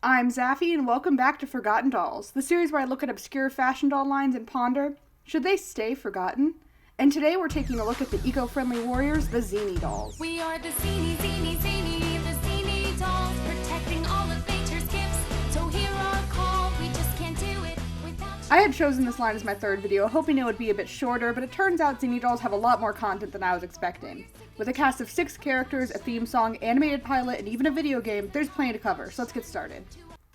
I'm Zaffy, and welcome back to Forgotten Dolls, the series where I look at obscure fashion doll lines and ponder, should they stay forgotten? And today we're taking a look at the eco-friendly warriors, the Zeenie Dollz. We are the Zeenie Dolls, protecting all of nature's gifts. So hear our call, we just can't do it without you. I had chosen this line as my third video, hoping it would be a bit shorter, but it turns out Zeenie Dolls have a lot more content than I was expecting. With a cast of 6 characters, a theme song, animated pilot, and even a video game, there's plenty to cover, so let's get started.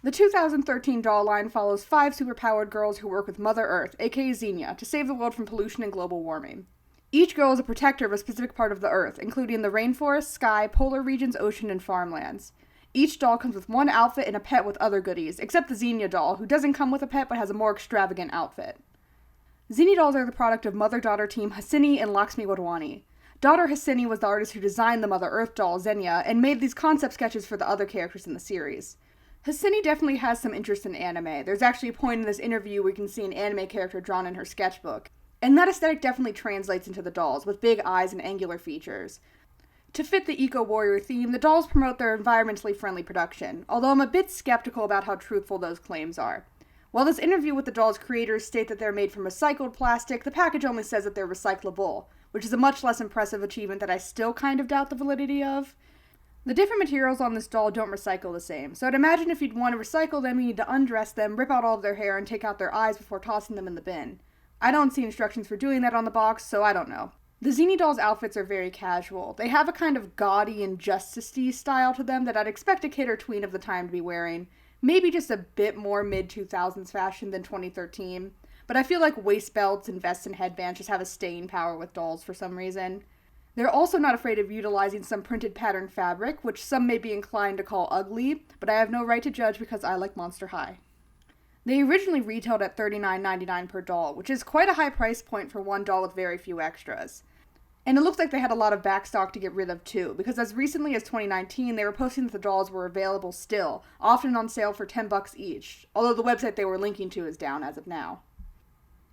The 2013 doll line follows 5 superpowered girls who work with Mother Earth, aka Xenia, to save the world from pollution and global warming. Each girl is a protector of a specific part of the Earth, including the rainforest, sky, polar regions, ocean, and farmlands. Each doll comes with one outfit and a pet with other goodies, except the Xenia doll, who doesn't come with a pet but has a more extravagant outfit. Zeenie Dolls are the product of mother-daughter team Hasini and Lakshmi Wadhwani. Daughter Hasini was the artist who designed the Mother Earth doll, Xenia, and made these concept sketches for the other characters in the series. Hasini definitely has some interest in anime. There's actually a point in this interview where you can see an anime character drawn in her sketchbook. And that aesthetic definitely translates into the dolls, with big eyes and angular features. To fit the eco-warrior theme, the dolls promote their environmentally friendly production, although I'm a bit skeptical about how truthful those claims are. While this interview with the dolls' creators state that they're made from recycled plastic, the package only says that they're recyclable, which is a much less impressive achievement that I still kind of doubt the validity of. The different materials on this doll don't recycle the same, so I'd imagine if you'd want to recycle them, you need to undress them, rip out all of their hair, and take out their eyes before tossing them in the bin. I don't see instructions for doing that on the box, so I don't know. The Zeenie Dolls' outfits are very casual. They have a kind of gaudy and justice-y style to them that I'd expect a kid or tween of the time to be wearing. Maybe just a bit more mid-2000s fashion than 2013. But I feel like waist belts and vests and headbands just have a staying power with dolls for some reason. They're also not afraid of utilizing some printed pattern fabric, which some may be inclined to call ugly, but I have no right to judge because I like Monster High. They originally retailed at $39.99 per doll, which is quite a high price point for one doll with very few extras. And it looks like they had a lot of backstock to get rid of too, because as recently as 2019, they were posting that the dolls were available still, often on sale for $10 each, although the website they were linking to is down as of now.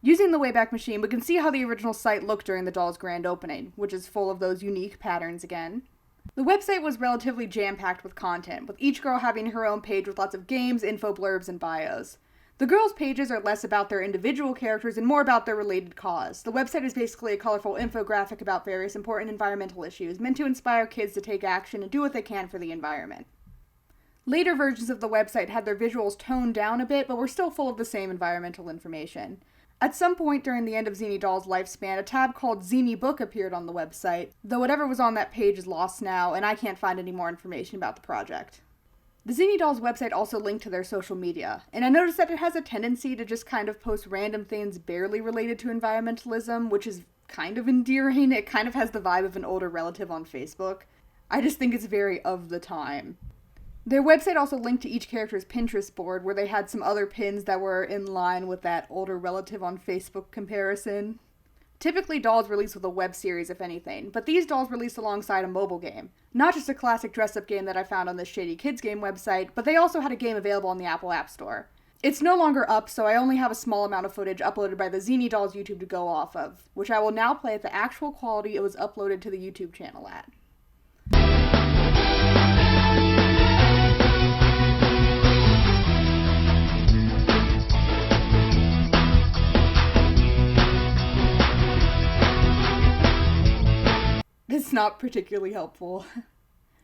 Using the Wayback Machine, we can see how the original site looked during the doll's grand opening, which is full of those unique patterns again. The website was relatively jam-packed with content, with each girl having her own page with lots of games, info blurbs, and bios. The girls' pages are less about their individual characters and more about their related cause. The website is basically a colorful infographic about various important environmental issues, meant to inspire kids to take action and do what they can for the environment. Later versions of the website had their visuals toned down a bit, but were still full of the same environmental information. At some point during the end of Zeenie Doll's lifespan, a tab called Zeenie Book appeared on the website, though whatever was on that page is lost now, and I can't find any more information about the project. The Zeenie Doll's website also linked to their social media, and I noticed that it has a tendency to just kind of post random things barely related to environmentalism, which is kind of endearing. It kind of has the vibe of an older relative on Facebook. I just think it's very of the time. Their website also linked to each character's Pinterest board, where they had some other pins that were in line with that older relative on Facebook comparison. Typically, dolls release with a web series, if anything, but these dolls released alongside a mobile game. Not just a classic dress-up game that I found on this Shady Kids game website, but they also had a game available on the Apple App Store. It's no longer up, so I only have a small amount of footage uploaded by the Zeenie Dollz YouTube to go off of, which I will now play at the actual quality it was uploaded to the YouTube channel at. This is not particularly helpful.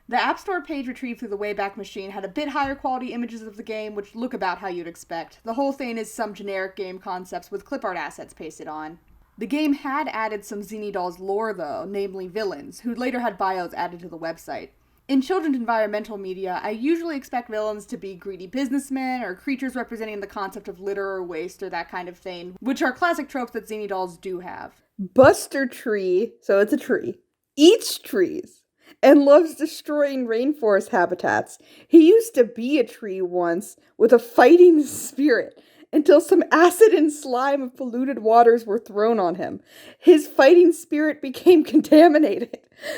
The App Store page retrieved through the Wayback Machine had a bit higher quality images of the game, which look about how you'd expect. The whole thing is some generic game concepts with clip art assets pasted on. The game had added some Zeenie Dollz lore though, namely villains, who later had bios added to the website. In children's environmental media, I usually expect villains to be greedy businessmen or creatures representing the concept of litter or waste or that kind of thing, which are classic tropes that Zeenie Dolls do have. Buster Tree, so it's a tree, eats trees and loves destroying rainforest habitats. He used to be a tree once with a fighting spirit until some acid and slime of polluted waters were thrown on him. His fighting spirit became contaminated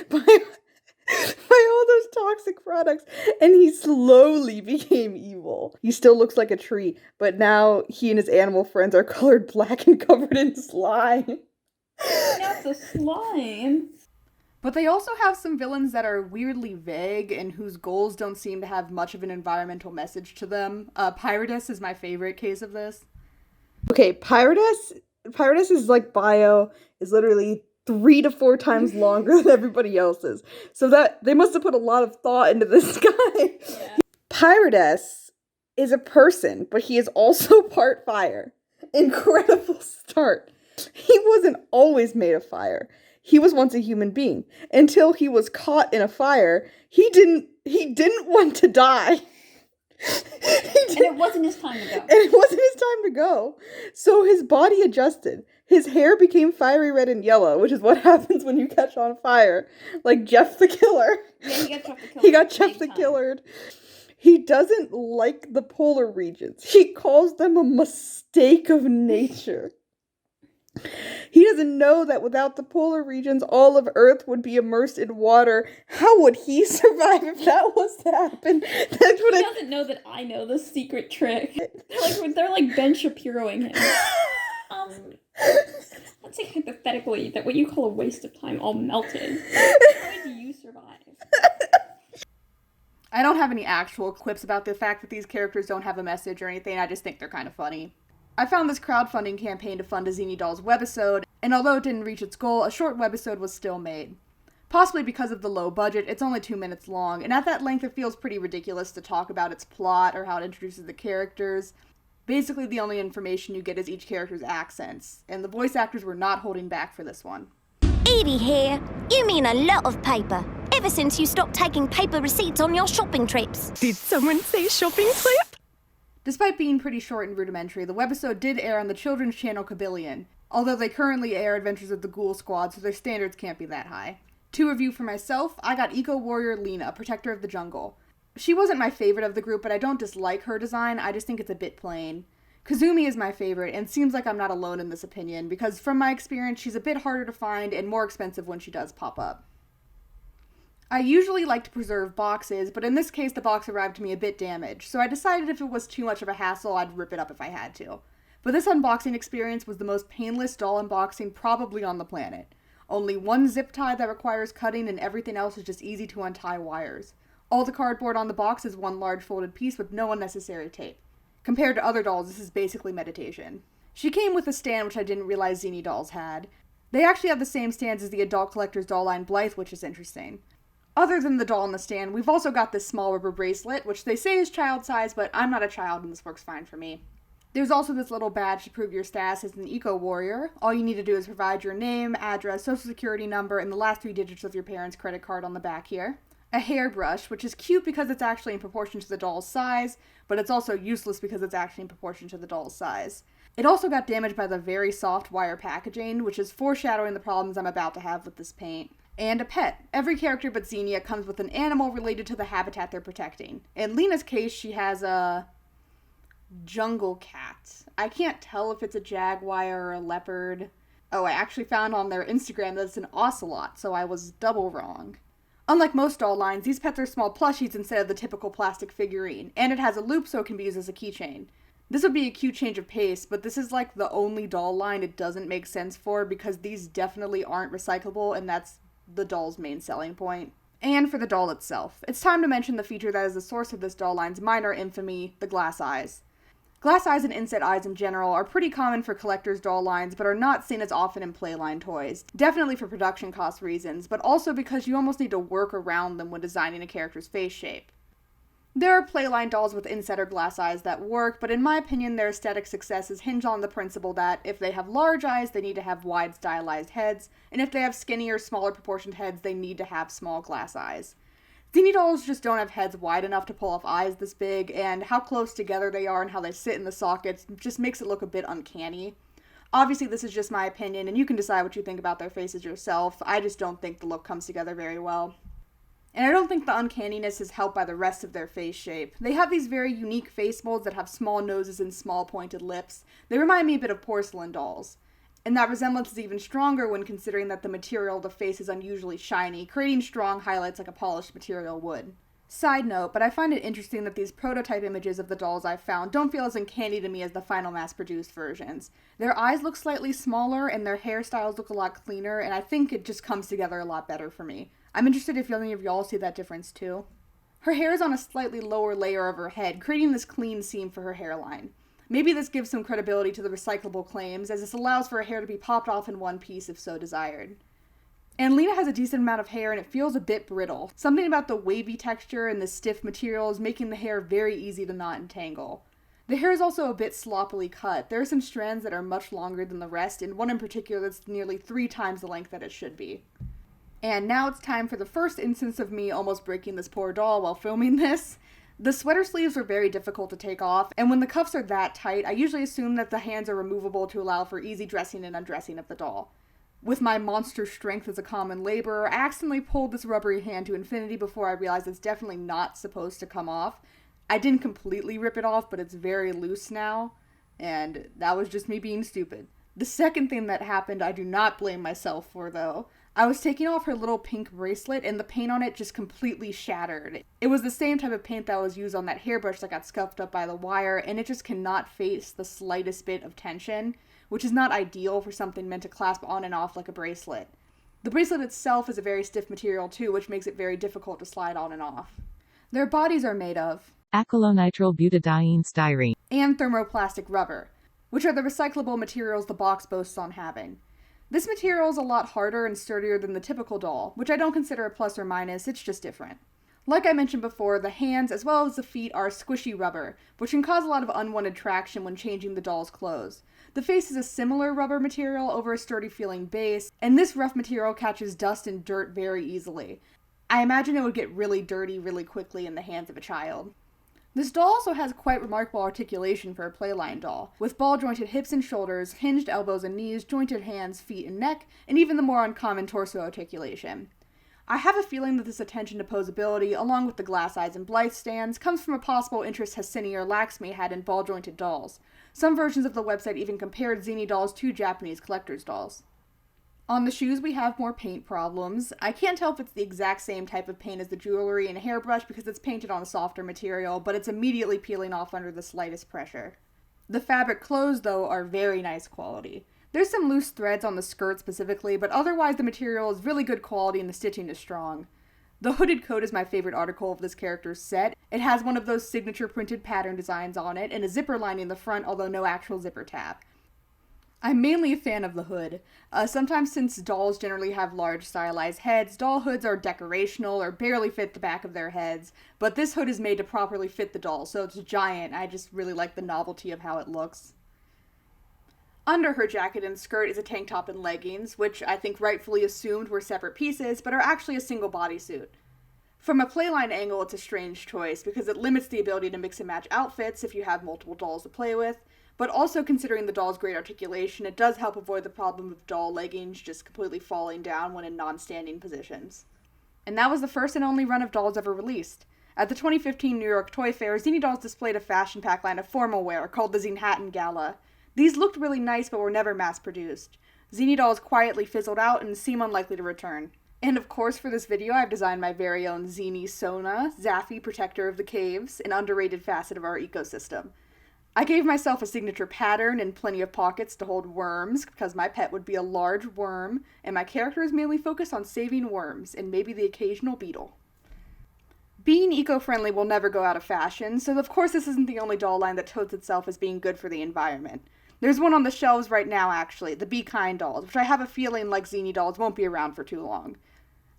by all those toxic products, and he slowly became evil. He still looks like a tree, but now he and his animal friends are colored black and covered in slime. Not the slime. But they also have some villains that are weirdly vague and whose goals don't seem to have much of an environmental message to them. Pyridus is my favorite case of this. Okay, Pyridus is like bio is literally 3 to 4 times longer than everybody else's. So that they must have put a lot of thought into this guy. Yeah. Pyridus is a person, but he is also part fire. Incredible start. He wasn't always made of fire. He was once a human being. Until he was caught in a fire, he didn't want to die. And it wasn't his time to go. So his body adjusted. His hair became fiery red and yellow, which is what happens when you catch on fire. Like Jeff the Killer. Yeah, he got Jeff the Killer. He doesn't like the polar regions. He calls them a mistake of nature. He doesn't know that without the polar regions, all of Earth would be immersed in water. How would he survive if that was to happen? He doesn't know that I know the secret trick. They're like Ben Shapiroing him. Let's say hypothetically that what you call a waste of time all melted. How do you survive? I don't have any actual quips about the fact that these characters don't have a message or anything. I just think they're kind of funny. I found this crowdfunding campaign to fund a Zeenie Dollz webisode, and although it didn't reach its goal, a short webisode was still made. Possibly because of the low budget, it's only 2 minutes long, and at that length it feels pretty ridiculous to talk about its plot or how it introduces the characters. Basically, the only information you get is each character's accents, and the voice actors were not holding back for this one. Edie here. You mean a lot of paper. Ever since you stopped taking paper receipts on your shopping trips. Did someone say shopping trip? Despite being pretty short and rudimentary, the webisode did air on the children's channel Kabillion, although they currently air Adventures of the Ghoul Squad, so their standards can't be that high. To review for myself, I got eco-warrior Lina, Protector of the Jungle. She wasn't my favorite of the group, but I don't dislike her design, I just think it's a bit plain. Kazumi is my favorite, and seems like I'm not alone in this opinion, because from my experience, she's a bit harder to find and more expensive when she does pop up. I usually like to preserve boxes, but in this case the box arrived to me a bit damaged, so I decided if it was too much of a hassle, I'd rip it up if I had to. But this unboxing experience was the most painless doll unboxing probably on the planet. Only one zip tie that requires cutting and everything else is just easy to untie wires. All the cardboard on the box is one large folded piece with no unnecessary tape. Compared to other dolls, this is basically meditation. She came with a stand which I didn't realize Zeenie Dollz had. They actually have the same stands as the adult collector's doll line Blythe, which is interesting. Other than the doll on the stand, we've also got this small rubber bracelet, which they say is child size, but I'm not a child and this works fine for me. There's also this little badge to prove your status as an eco-warrior. All you need to do is provide your name, address, social security number, and the last 3 digits of your parents' credit card on the back here. A hairbrush, which is cute because it's actually in proportion to the doll's size, but it's also useless because it's actually in proportion to the doll's size. It also got damaged by the very soft wire packaging, which is foreshadowing the problems I'm about to have with this paint. And a pet. Every character but Xenia comes with an animal related to the habitat they're protecting. In Lina's case, she has a jungle cat. I can't tell if it's a jaguar or a leopard. Oh, I actually found on their Instagram that it's an ocelot, so I was double wrong. Unlike most doll lines, these pets are small plushies instead of the typical plastic figurine, and it has a loop so it can be used as a keychain. This would be a cute change of pace, but this is like the only doll line it doesn't make sense for because these definitely aren't recyclable, and that's the doll's main selling point. And for the doll itself, it's time to mention the feature that is the source of this doll line's minor infamy, the glass eyes. Glass eyes and inset eyes in general are pretty common for collectors' doll lines, but are not seen as often in playline toys. Definitely for production cost reasons, but also because you almost need to work around them when designing a character's face shape. There are playline dolls with inset or glass eyes that work, but in my opinion their aesthetic success is hinged on the principle that if they have large eyes, they need to have wide stylized heads, and if they have skinnier, smaller proportioned heads, they need to have small glass eyes. Zeenie Dollz just don't have heads wide enough to pull off eyes this big, and how close together they are and how they sit in the sockets just makes it look a bit uncanny. Obviously this is just my opinion, and you can decide what you think about their faces yourself. I just don't think the look comes together very well. And I don't think the uncanniness is helped by the rest of their face shape. They have these very unique face molds that have small noses and small pointed lips. They remind me a bit of porcelain dolls. And that resemblance is even stronger when considering that the material of the face is unusually shiny, creating strong highlights like a polished material would. Side note, but I find it interesting that these prototype images of the dolls I've found don't feel as uncanny to me as the final mass-produced versions. Their eyes look slightly smaller, and their hairstyles look a lot cleaner, and I think it just comes together a lot better for me. I'm interested if any of y'all see that difference too. Her hair is on a slightly lower layer of her head, creating this clean seam for her hairline. Maybe this gives some credibility to the recyclable claims, as this allows for her hair to be popped off in one piece if so desired. And Lina has a decent amount of hair and it feels a bit brittle. Something about the wavy texture and the stiff material is making the hair very easy to not entangle. The hair is also a bit sloppily cut. There are some strands that are much longer than the rest, and one in particular that's nearly 3 times the length that it should be. And now it's time for the first instance of me almost breaking this poor doll while filming this. The sweater sleeves were very difficult to take off, and when the cuffs are that tight, I usually assume that the hands are removable to allow for easy dressing and undressing of the doll. With my monster strength as a common laborer, I accidentally pulled this rubbery hand to infinity before I realized it's definitely not supposed to come off. I didn't completely rip it off, but it's very loose now, and that was just me being stupid. The second thing that happened I do not blame myself for, though. I was taking off her little pink bracelet, and the paint on it just completely shattered. It was the same type of paint that was used on that hairbrush that got scuffed up by the wire, and it just cannot face the slightest bit of tension, which is not ideal for something meant to clasp on and off like a bracelet. The bracelet itself is a very stiff material too, which makes it very difficult to slide on and off. Their bodies are made of acrylonitrile butadiene styrene and thermoplastic rubber, which are the recyclable materials the box boasts on having. This material is a lot harder and sturdier than the typical doll, which I don't consider a plus or minus, it's just different. Like I mentioned before, the hands as well as the feet are squishy rubber, which can cause a lot of unwanted traction when changing the doll's clothes. The face is a similar rubber material over a sturdy feeling base, and this rough material catches dust and dirt very easily. I imagine it would get really dirty really quickly in the hands of a child. This doll also has quite remarkable articulation for a playline doll, with ball-jointed hips and shoulders, hinged elbows and knees, jointed hands, feet, and neck, and even the more uncommon torso articulation. I have a feeling that this attention to posability, along with the glass eyes and Blythe stands, comes from a possible interest Hassini or Laxmi had in ball-jointed dolls. Some versions of the website even compared Zeenie Dollz to Japanese collector's dolls. On the shoes, we have more paint problems. I can't tell if it's the exact same type of paint as the jewelry and hairbrush because it's painted on a softer material, but it's immediately peeling off under the slightest pressure. The fabric clothes, though, are very nice quality. There's some loose threads on the skirt specifically, but otherwise the material is really good quality and the stitching is strong. The hooded coat is my favorite article of this character's set. It has one of those signature printed pattern designs on it and a zipper lining the front, although no actual zipper tab. I'm mainly a fan of the hood. Sometimes since dolls generally have large stylized heads, doll hoods are decorational or barely fit the back of their heads, but this hood is made to properly fit the doll, so it's giant. I just really like the novelty of how it looks. Under her jacket and skirt is a tank top and leggings, which I think rightfully assumed were separate pieces, but are actually a single bodysuit. From a playline angle, it's a strange choice, because it limits the ability to mix and match outfits if you have multiple dolls to play with, but also considering the doll's great articulation, it does help avoid the problem of doll leggings just completely falling down when in non-standing positions. And that was the first and only run of dolls ever released. At the 2015 New York Toy Fair, Zeenie Dollz displayed a fashion pack line of formal wear called the Zienhatten Gala. These looked really nice but were never mass-produced. Zeenie Dollz quietly fizzled out and seem unlikely to return. And of course for this video I've designed my very own Zeenie Sona, Zaffy Protector of the Caves, an underrated facet of our ecosystem. I gave myself a signature pattern and plenty of pockets to hold worms, because my pet would be a large worm, and my character is mainly focused on saving worms, and maybe the occasional beetle. Being eco-friendly will never go out of fashion, so of course this isn't the only doll line that touts itself as being good for the environment. There's one on the shelves right now actually, the Be Kind dolls, which I have a feeling like Zeenie Dollz won't be around for too long.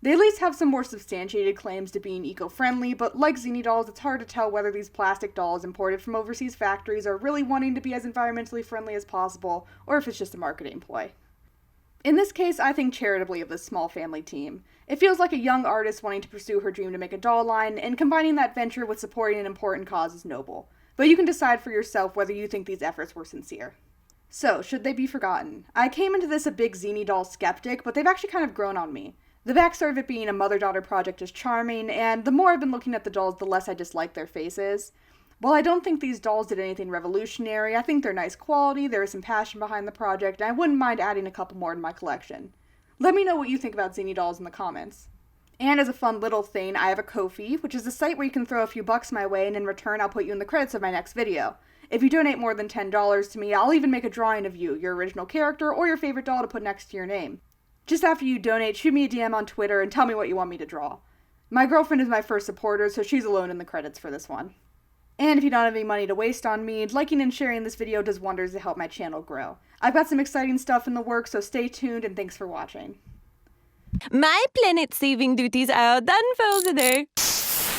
They at least have some more substantiated claims to being eco-friendly, but like Zeenie Dollz, it's hard to tell whether these plastic dolls imported from overseas factories are really wanting to be as environmentally friendly as possible, or if it's just a marketing ploy. In this case, I think charitably of this small family team. It feels like a young artist wanting to pursue her dream to make a doll line, and combining that venture with supporting an important cause is noble. But you can decide for yourself whether you think these efforts were sincere. So, should they be forgotten? I came into this a big Zeenie Dollz skeptic, but they've actually kind of grown on me. The backstory of it being a mother-daughter project is charming, and the more I've been looking at the dolls, the less I dislike their faces. While I don't think these dolls did anything revolutionary, I think they're nice quality, there is some passion behind the project, and I wouldn't mind adding a couple more to my collection. Let me know what you think about Zeenie Dollz in the comments. And as a fun little thing, I have a Ko-fi, which is a site where you can throw a few bucks my way, and in return I'll put you in the credits of my next video. If you donate more than $10 to me, I'll even make a drawing of you, your original character, or your favorite doll to put next to your name. Just after you donate, shoot me a DM on Twitter and tell me what you want me to draw. My girlfriend is my first supporter, so she's alone in the credits for this one. And if you don't have any money to waste on me, liking and sharing this video does wonders to help my channel grow. I've got some exciting stuff in the works, so stay tuned and thanks for watching. My planet saving duties are done for today.